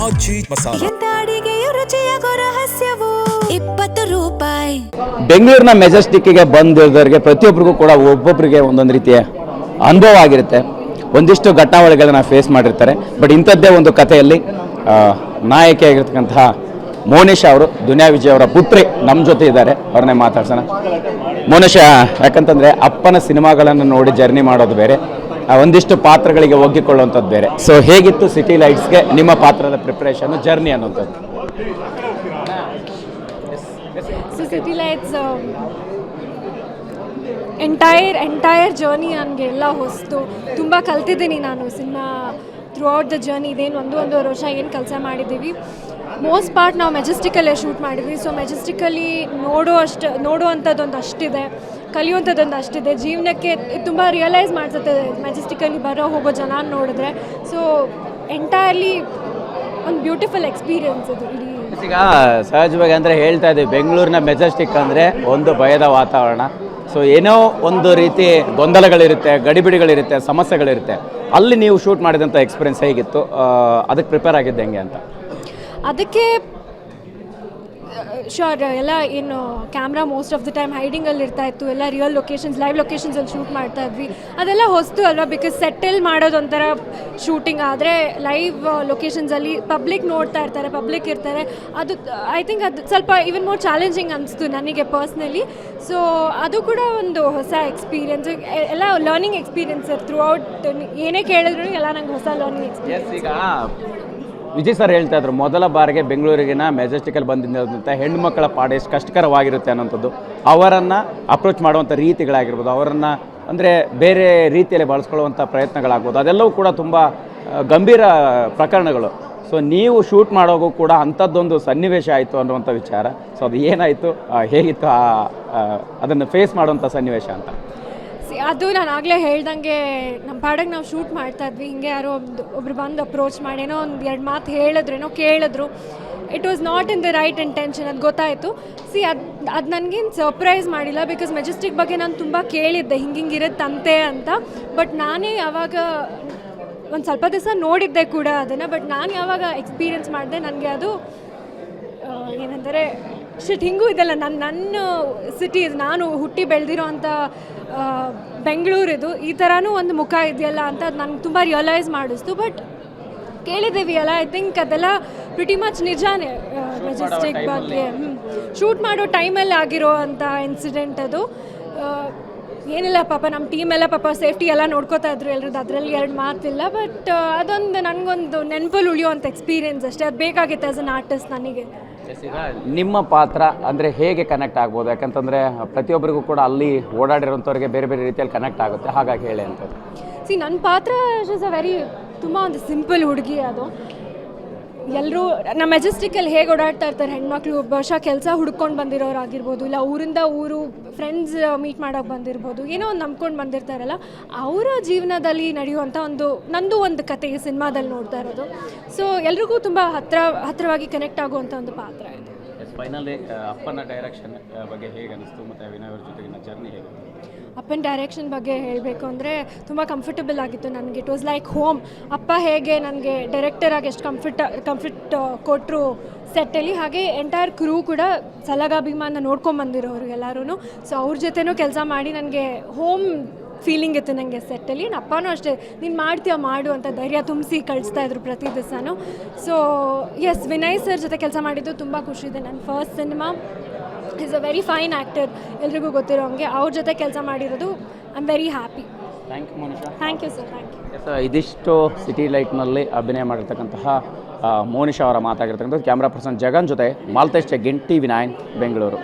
ಆಚಿ ಮಸಾಲ. ಎಂತ ಅಡಿಗೆಯ ರುಚಿಯಾಗೋ ರಹಸ್ಯವು 20 ರೂಪಾಯಿ. ಬೆಂಗಳೂರಿನ ಮೆಜೆಸ್ಟಿಕ್ಗೆ ಬಂದಿರೋರಿಗೆ ಪ್ರತಿಯೊಬ್ಬರಿಗೂ ಕೂಡ ಒಬ್ಬೊಬ್ಬರಿಗೆ ಒಂದೊಂದು ರೀತಿಯ ಅನುಭವ ಆಗಿರುತ್ತೆ. ಒಂದಿಷ್ಟು ಘಟನಾವಳಿಗಳನ್ನ ಫೇಸ್ ಮಾಡಿರ್ತಾರೆ. ಬಟ್ ಇಂಥದ್ದೇ ಒಂದು ಕಥೆಯಲ್ಲಿ ನಾಯಕಿಯಾಗಿರ್ತಕ್ಕಂತಹ ಮೋನಿಶಾ ಅವರು, ದುನಿಯಾ ವಿಜಯ್ ಅವರ ಪುತ್ರಿ ನಮ್ಮ ಜೊತೆ ಇದ್ದಾರೆ. ಅವ್ರನ್ನೇ ಮಾತಾಡ್ಸೋಣ. ಮೋನಿಶಾ, ಯಾಕಂತಂದರೆ ಅಪ್ಪನ ಸಿನಿಮಾಗಳನ್ನು ನೋಡಿ ಜರ್ನಿ ಮಾಡೋದು ಬೇರೆ, ಒಂದಿಷ್ಟು ಪಾತ್ರಗಳಿಗೆ ಒಗ್ಗಿಕೊಳ್ಳುವಂಥದ್ದು ಬೇರೆ. ಸೊ ಹೇಗಿತ್ತು ಸಿಟಿ ಲೈಟ್ಸ್ಗೆ ನಿಮ್ಮ ಪಾತ್ರದ ಪ್ರಿಪ್ರೇಷನ್, ಜರ್ನಿ ಅನ್ನುವಂಥದ್ದು? So city lights entire journey ನನಗೆ ಎಲ್ಲ ಹೊಸ್ತು. ತುಂಬ ಕಲ್ತಿದ್ದೀನಿ ನಾನು cinema through out the journey. ಇದೇನು ಒಂದೂವರೆ ವರ್ಷ ಏನು ಕೆಲಸ ಮಾಡಿದ್ದೀವಿ. ಮೋಸ್ಟ್ ಪಾರ್ಟ್ ನಾವು ಮೆಜೆಸ್ಟಿಕಲ್ಲೇ ಶೂಟ್ ಮಾಡಿದ್ವಿ. ಸೊ ಮೆಜೆಸ್ಟಿಕಲ್ಲಿ ನೋಡುವಂಥದ್ದೊಂದು ಅಷ್ಟಿದೆ, ಕಲಿಯುವಂಥದ್ದೊಂದು ಅಷ್ಟಿದೆ. ಜೀವನಕ್ಕೆ ತುಂಬ ರಿಯಲೈಸ್ ಮಾಡ್ಸುತ್ತೆ ಮೆಜೆಸ್ಟಿಕಲ್ಲಿ ಹೋಗೋ ಜನ ನೋಡಿದ್ರೆ. ಸೊ ಎಂಟೈರ್ಲಿ ಒಂದು ಬ್ಯೂಟಿಫುಲ್ ಎಕ್ಸ್ಪೀರಿಯನ್ಸ್ ಇದು. ಇಡೀ ಈಗ ಸಹಜವಾಗಿ ಅಂದರೆ ಹೇಳ್ತಾ ಇದ್ದೀವಿ, ಬೆಂಗಳೂರಿನ ಮೆಜೆಸ್ಟಿಕ್ ಅಂದರೆ ಒಂದು ಭಯದ ವಾತಾವರಣ. ಸೊ ಏನೋ ಒಂದು ರೀತಿ ಗೊಂದಲಗಳಿರುತ್ತೆ, ಗಡಿಬಿಡಿಗಳಿರುತ್ತೆ, ಸಮಸ್ಯೆಗಳಿರುತ್ತೆ. ಅಲ್ಲಿ ನೀವು ಶೂಟ್ ಮಾಡಿದಂಥ ಎಕ್ಸ್ಪೀರಿಯನ್ಸ್ ಹೇಗಿತ್ತು? ಅದಕ್ಕೆ ಪ್ರಿಪೇರ್ ಆಗಿದ್ದೆ ಹೆಂಗೆ ಅಂತ? ಅದಕ್ಕೆ ಶೋರ್ ಎಲ್ಲ ಏನು camera most of the time ಹೈಡಿಂಗಲ್ಲಿ ಇರ್ತಾಯಿತ್ತು. ಎಲ್ಲ ರಿಯಲ್ ಲೊಕೇಶನ್ಸ್, ಲೈವ್ ಲೊಕೇಶನ್ಸಲ್ಲಿ ಶೂಟ್ ಮಾಡ್ತಾ ಇದ್ವಿ. ಅದೆಲ್ಲ ಹೊಸ್ತು ಅಲ್ವಾ, ಬಿಕಾಸ್ ಸೆಟಲ್ ಮಾಡೋದು ಒಂಥರ ಶೂಟಿಂಗ್. ಆದರೆ ಲೈವ್ ಲೊಕೇಶನ್ಸಲ್ಲಿ ಪಬ್ಲಿಕ್ ನೋಡ್ತಾ ಇರ್ತಾರೆ, ಪಬ್ಲಿಕ್ ಇರ್ತಾರೆ. ಅದು ಐ ಥಿಂಕ್ ಅದು ಸ್ವಲ್ಪ ಈವನ್ ಮೋರ್ ಚಾಲೆಂಜಿಂಗ್ ಅನಿಸ್ತು ನನಗೆ ಪರ್ಸ್ನಲಿ. ಸೊ ಅದು ಕೂಡ ಒಂದು ಹೊಸ ಎಕ್ಸ್ಪೀರಿಯನ್ಸ್, ಎಲ್ಲ ಲರ್ನಿಂಗ್ ಎಕ್ಸ್ಪೀರಿಯನ್ಸ್ ಥ್ರೂ ಔಟ್. ಏನೇ ಕೇಳಿದ್ರು ಎಲ್ಲ ನಂಗೆ ಹೊಸ ಲರ್ನಿಂಗ್ ಎಕ್ಸ್ಪೀರಿಯನ್ಸ್. ಈಗ ವಿಜಯ್ ಸರ್ ಹೇಳ್ತಾ ಇದ್ರು, ಮೊದಲ ಬಾರಿಗೆ ಬೆಂಗಳೂರಿಗಿನ ಮೆಜೆಸ್ಟಿಕಲ್ಲಿ ಬಂದಿದ್ದಂಥ ಹೆಣ್ಣುಮಕ್ಕಳ ಪಾಡ ಎಷ್ಟು ಕಷ್ಟಕರವಾಗಿರುತ್ತೆ ಅನ್ನೋಂಥದ್ದು. ಅವರನ್ನು ಅಪ್ರೋಚ್ ಮಾಡುವಂಥ ರೀತಿಗಳಾಗಿರ್ಬೋದು, ಅವರನ್ನು ಅಂದರೆ ಬೇರೆ ರೀತಿಯಲ್ಲಿ ಬಳಸ್ಕೊಳ್ಳುವಂಥ ಪ್ರಯತ್ನಗಳಾಗ್ಬೋದು, ಅದೆಲ್ಲವೂ ಕೂಡ ತುಂಬ ಗಂಭೀರ ಪ್ರಕರಣಗಳು. ಸೊ ನೀವು ಶೂಟ್ ಮಾಡೋಗೂ ಕೂಡ ಅಂಥದ್ದೊಂದು ಸನ್ನಿವೇಶ ಆಯಿತು ಅನ್ನುವಂಥ ವಿಚಾರ. ಸೊ ಅದು ಏನಾಯಿತು, ಹೇಗಿತ್ತು ಅದನ್ನು ಫೇಸ್ ಮಾಡುವಂಥ ಸನ್ನಿವೇಶ ಅಂತ? ಅದು ನಾನು ಆಗಲೇ ಹೇಳ್ದಂಗೆ ನಮ್ಮ ಪಾಡಕ್ಕೆ ನಾವು ಶೂಟ್ ಮಾಡ್ತಾ ಇದ್ವಿ. ಹಿಂಗೆ ಯಾರೋ ಒಬ್ರು ಬಂದು ಅಪ್ರೋಚ್ ಮಾಡಿ ಏನೋ ಒಂದು 2 ಮಾತು ಹೇಳಿದ್ರೇನೋ ಕೇಳಿದ್ರು. It was not in the right intention, ಅದು ಗೊತ್ತಾಯಿತು. ಅದು ನನಗೇನು ಸರ್ಪ್ರೈಸ್ ಮಾಡಿಲ್ಲ, ಬಿಕಾಸ್ ಮೆಜೆಸ್ಟಿಕ್ ಬಗ್ಗೆ ನಾನು ತುಂಬ ಕೇಳಿದ್ದೆ, ಹಿಂಗಿರುತ್ತಂತೆ ಅಂತ. ಬಟ್ ನಾನೇ ಯಾವಾಗ ಒಂದು ಸ್ವಲ್ಪ ದಿವಸ ನೋಡಿದ್ದೆ ಕೂಡ ಅದನ್ನು. ಬಟ್ ನಾನು ಯಾವಾಗ ಎಕ್ಸ್ಪೀರಿಯೆನ್ಸ್ ಮಾಡಿದೆ, ನನಗೆ ಅದು ಏನಂದರೆ ಹಿಂಗೂ ಇದೆಲ್ಲ ನನ್ನ ಸಿಟಿ, ನಾನು ಹುಟ್ಟಿ ಬೆಳೆದಿರೋ ಅಂಥ ಬೆಂಗಳೂರಿದು ಈ ಥರನೂ ಒಂದು ಮುಖ ಇದೆಯಲ್ಲ ಅಂತ ಅದು ನನಗೆ ತುಂಬ ರಿಯಲೈಸ್ ಮಾಡಿಸ್ತು. ಬಟ್ ಕೇಳಿದ್ದೀವಿ ಅಲ್ಲ, ಐ ಥಿಂಕ್ ಅದೆಲ್ಲ ಪ್ರಿಟಿ ಮಚ್ ನಿಜಾನೇ. ಮೆಜೆಸ್ಟಿಕ್ ಬಗ್ಗೆ ಶೂಟ್ ಮಾಡೋ ಟೈಮಲ್ಲಿ ಆಗಿರೋ ಅಂಥ ಇನ್ಸಿಡೆಂಟ್ ಅದು. ಏನಿಲ್ಲ ಪಾಪ, ನಮ್ಮ ಟೀಮೆಲ್ಲ ಪಾಪ ಸೇಫ್ಟಿ ಎಲ್ಲ ನೋಡ್ಕೋತಾ ಇದ್ರು ಎಲ್ರದ್ದು, ಅದರಲ್ಲಿ 2 ಮಾತಿಲ್ಲ. ಬಟ್ ಅದೊಂದು ನನಗೊಂದು ನೆನಪಲ್ಲಿ ಉಳಿಯುವಂಥ ಎಕ್ಸ್ಪೀರಿಯನ್ಸ್ ಅಷ್ಟೇ. ಅದು ಬೇಕಾಗಿತ್ತು ಆ್ಯಸ್ ಅನ್ ಆರ್ಟಿಸ್ಟ್ ನನಗೆ. ನಿಮ್ಮ ಪಾತ್ರ ಅಂದರೆ ಹೇಗೆ ಕನೆಕ್ಟ್ ಆಗ್ಬೋದು? ಯಾಕಂತಂದರೆ ಪ್ರತಿಯೊಬ್ಬರಿಗೂ ಕೂಡ ಅಲ್ಲಿ ಓಡಾಡಿರೋಂಥವ್ರಿಗೆ ಬೇರೆ ಬೇರೆ ರೀತಿಯಲ್ಲಿ ಕನೆಕ್ಟ್ ಆಗುತ್ತೆ, ಹಾಗಾಗಿ ಹೇಳಿ ಅಂತದ್ದು. ನನ್ನ ಪಾತ್ರ ಇಸ್ ಅ ವೆರಿ ತುಂಬ ಒಂದು ಸಿಂಪಲ್ ಹುಡುಗಿ. ಅದು ಎಲ್ಲರೂ ನಮ್ಮ ಮೆಜೆಸ್ಟಿಕಲ್ಲಿ ಹೇಗೆ ಓಡಾಡ್ತಾ ಇರ್ತಾರೆ ಹೆಣ್ಮಕ್ಳು, ಬಹುಶಃ ಕೆಲಸ ಹುಡ್ಕೊಂಡು ಬಂದಿರೋರು ಆಗಿರ್ಬೋದು, ಇಲ್ಲ ಊರಿಂದ ಊರು ಫ್ರೆಂಡ್ಸ್ ಮೀಟ್ ಮಾಡೋಕ್ಕೆ ಬಂದಿರ್ಬೋದು, ಏನೋ ಒಂದು ನಂಬ್ಕೊಂಡು ಬಂದಿರ್ತಾರಲ್ಲ, ಅವರ ಜೀವನದಲ್ಲಿ ನಡೆಯುವಂಥ ನಂದು ಒಂದು ಕತೆ ಈ ಸಿನಿಮಾದಲ್ಲಿ ನೋಡ್ತಾ ಇರೋದು. ಸೊ ಎಲ್ರಿಗೂ ತುಂಬ ಹತ್ತಿರವಾಗಿ ಕನೆಕ್ಟ್ ಆಗುವಂಥ ಒಂದು ಪಾತ್ರ ಇದು. ಫೈನಲಿ ಅಪ್ಪನ ಡೈರೆಕ್ಷನ್ ಬಗ್ಗೆ ಹೇಗೆ ಅನಿಸ್ತು, ಮತ್ತು ವಿನಯ್ ಅವ್ರ ಜೊತೆಗಿನ ಜರ್ನಿ ಹೇಗೆ? ಅಪ್ಪನ ಡೈರೆಕ್ಷನ್ ಬಗ್ಗೆ ಹೇಳಬೇಕು ಅಂದರೆ ತುಂಬ ಕಂಫರ್ಟಬಲ್ ಆಗಿತ್ತು ನನಗೆ. It was like home. ಅಪ್ಪ ಹೇಗೆ ನನಗೆ ಡೈರೆಕ್ಟರಾಗಿ ಎಷ್ಟು ಕಂಫರ್ಟ್ ಕೊಟ್ಟರು ಸೆಟ್ಟಲ್ಲಿ, ಹಾಗೆ ಎಂಟೈರ್ ಕ್ರೂ ಕೂಡ ಸಲಗಾಭಿಮಾನ ನೋಡ್ಕೊಂಬಂದಿರೋರು ಎಲ್ಲರೂ. ಸೊ ಅವ್ರ ಜೊತೆನೂ ಕೆಲಸ ಮಾಡಿ ನನಗೆ ಹೋಮ್ ಫೀಲಿಂಗ್ ಇತ್ತು ನನಗೆ ಸೆಟ್ಟಲ್ಲಿ. ಅಪ್ಪನೂ ಅಷ್ಟೇ, ನೀನು ಮಾಡ್ತೀಯ ಮಾಡು ಅಂತ ಧೈರ್ಯ ತುಂಬಿಸಿ ಕಳಿಸ್ತಾ ಇದ್ರು ಪ್ರತಿ ದಿವಸನೂ. ಸೊ ಎಸ್, ವಿನಯ್ ಸರ್ ಜೊತೆ ಕೆಲಸ ಮಾಡಿದ್ದು ತುಂಬ ಖುಷಿ ಇದೆ. ನನ್ನ first cinema. Is a very fine actor, ಎಲ್ರಿಗೂ ಗೊತ್ತಿರೋ ಹಂಗೆ. ಅವ್ರ ಜೊತೆ ಕೆಲಸ ಮಾಡಿರೋದು I am very happy. Thank you Monisha. Thank you sir, thank you. ಇದಿಷ್ಟು ಸಿಟಿ ಲೈಟ್ನಲ್ಲಿ ಅಭಿನಯ ಮಾಡಿರ್ತಕ್ಕಂತಹ ಮೋನಿಶಾ ಅವರ ಮಾತಾಗಿರ್ತಕ್ಕಂಥದ್ದು. ಕ್ಯಾಮ್ರಾ ಪರ್ಸನ್ ಜಗನ್ ಜೊತೆ ಮಾಲ್ತೇಶ್ ಚೆಗ್ಗಿನ್, TV9 ಬೆಂಗಳೂರು.